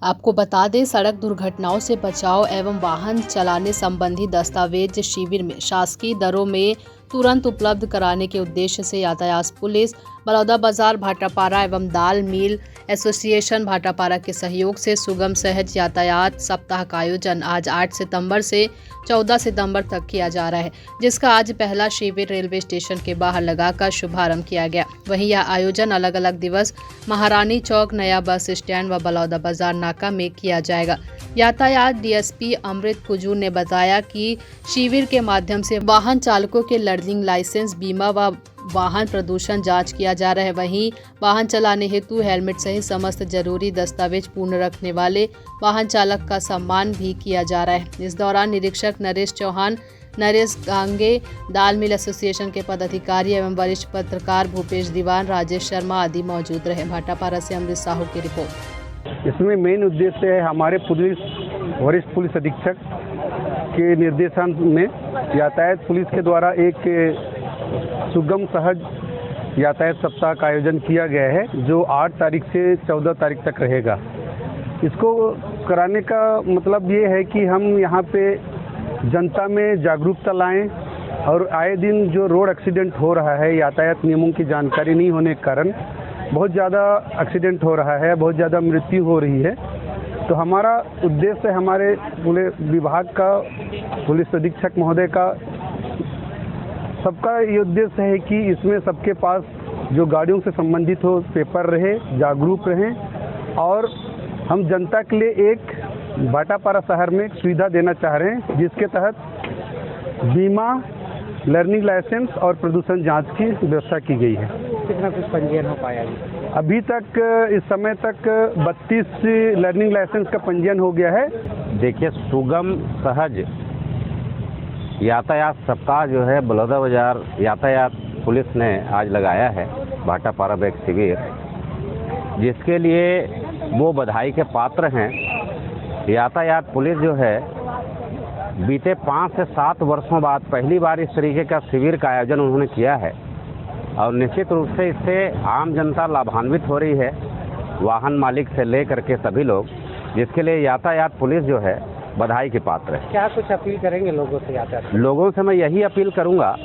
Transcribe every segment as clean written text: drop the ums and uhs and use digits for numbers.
आपको बता दें, सड़क दुर्घटनाओं से बचाव एवं वाहन चलाने संबंधी दस्तावेज शिविर में शासकीय दरों में तुरंत उपलब्ध कराने के उद्देश्य से यातायात पुलिस, बलौदाबाजार भाटापारा एवं दाल मिल एसोसिएशन भाटापारा के सहयोग से सुगम सहज यातायात सप्ताह का आयोजन आज 8 सितंबर से 14 सितंबर तक किया जा रहा है, जिसका आज पहला शिविर रेलवे स्टेशन के बाहर लगाकर शुभारंभ किया गया। वहीं यह आयोजन अलग अलग दिवस महारानी चौक, नया बस स्टैंड व बलौदाबाजार नाका में किया जाएगा। यातायात डीएसपी अमृत कुजूर ने बताया कि शिविर के माध्यम से वाहन चालकों के लर्निंग लाइसेंस, बीमा व वाहन प्रदूषण जांच किया जा रहा है। वहीं वाहन चलाने हेतु हेलमेट सहित समस्त जरूरी दस्तावेज पूर्ण रखने वाले वाहन चालक का सम्मान भी किया जा रहा है। इस दौरान निरीक्षक नरेश चौहान, नरेश गांगे, दाल मिल एसोसिएशन के पदाधिकारी एवं वरिष्ठ पत्रकार भूपेश दीवान, राजेश शर्मा आदि मौजूद रहे। भाटापारा से अमृत साहू की रिपोर्ट। इसमें मेन उद्देश्य है हमारे वरिष्ठ पुलिस अधीक्षक के निर्देशन में यातायात पुलिस के द्वारा एक सुगम सहज यातायात सप्ताह का आयोजन किया गया है, जो 8 तारीख से 14 तारीख तक रहेगा। इसको कराने का मतलब ये है कि हम यहाँ पे जनता में जागरूकता लाएं और आए दिन जो रोड एक्सीडेंट हो रहा है, यातायात नियमों की जानकारी नहीं होने के कारण बहुत ज़्यादा एक्सीडेंट हो रहा है, बहुत ज़्यादा मृत्यु हो रही है। तो हमारा उद्देश्य, हमारे पूरे विभाग का, पुलिस अधीक्षक महोदय का, सबका ये उद्देश्य है कि इसमें सबके पास जो गाड़ियों से संबंधित हो पेपर रहे, जागरूक रहें। और हम जनता के लिए एक भाटापारा शहर में एक सुविधा देना चाह रहे हैं, जिसके तहत बीमा, लर्निंग लाइसेंस और प्रदूषण जांच की व्यवस्था की गई है। कितना कुछ पंजीयन हो पाया? अभी तक इस समय तक 32 लर्निंग लाइसेंस का पंजीयन हो गया है। देखिए, सुगम सहज यातायात सप्ताह जो है बलौदाबाजार यातायात पुलिस ने आज लगाया है भाटापारा में एक शिविर, जिसके लिए वो बधाई के पात्र हैं। यातायात पुलिस जो है बीते 5 से 7 वर्षों बाद पहली बार इस तरीके का शिविर का आयोजन उन्होंने किया है और निश्चित रूप से इससे आम जनता लाभान्वित हो रही है, वाहन मालिक से लेकर के सभी लोग, जिसके लिए यातायात पुलिस जो है बधाई के पात्र है। क्या कुछ अपील करेंगे लोगों से? यातायात लोगों से मैं यही अपील करूंगा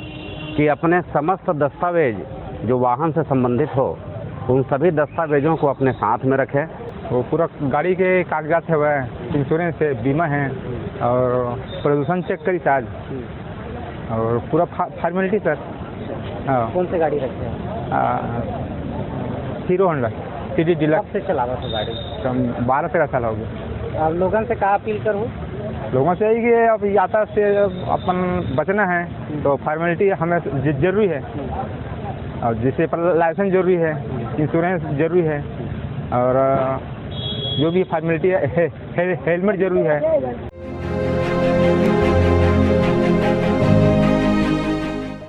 कि अपने समस्त दस्तावेज जो वाहन से संबंधित हो, उन सभी दस्तावेजों को अपने साथ में रखें। वो पूरा गाड़ी के कागजात है, वह इंश्योरेंस है, बीमा है और प्रदूषण चेक करी चार्ज और पूरा फॉर्मेलिटी सर। हाँ। कौन सी गाड़ी रखते हैं? Hero Honda city deluxe. कब से चला रहा था गाड़ी? 12-13 साल हो गए। अब लोगों से क्या अपील करूँ? लोगों से यही कि अब यातायात से अपन बचना है तो फॉर्मेलिटी हमें जरूरी है, और जिससे लाइसेंस जरूरी है, इंश्योरेंस जरूरी है और जो भी फॉर्मेलिटी है, हेलमेट जरूरी है।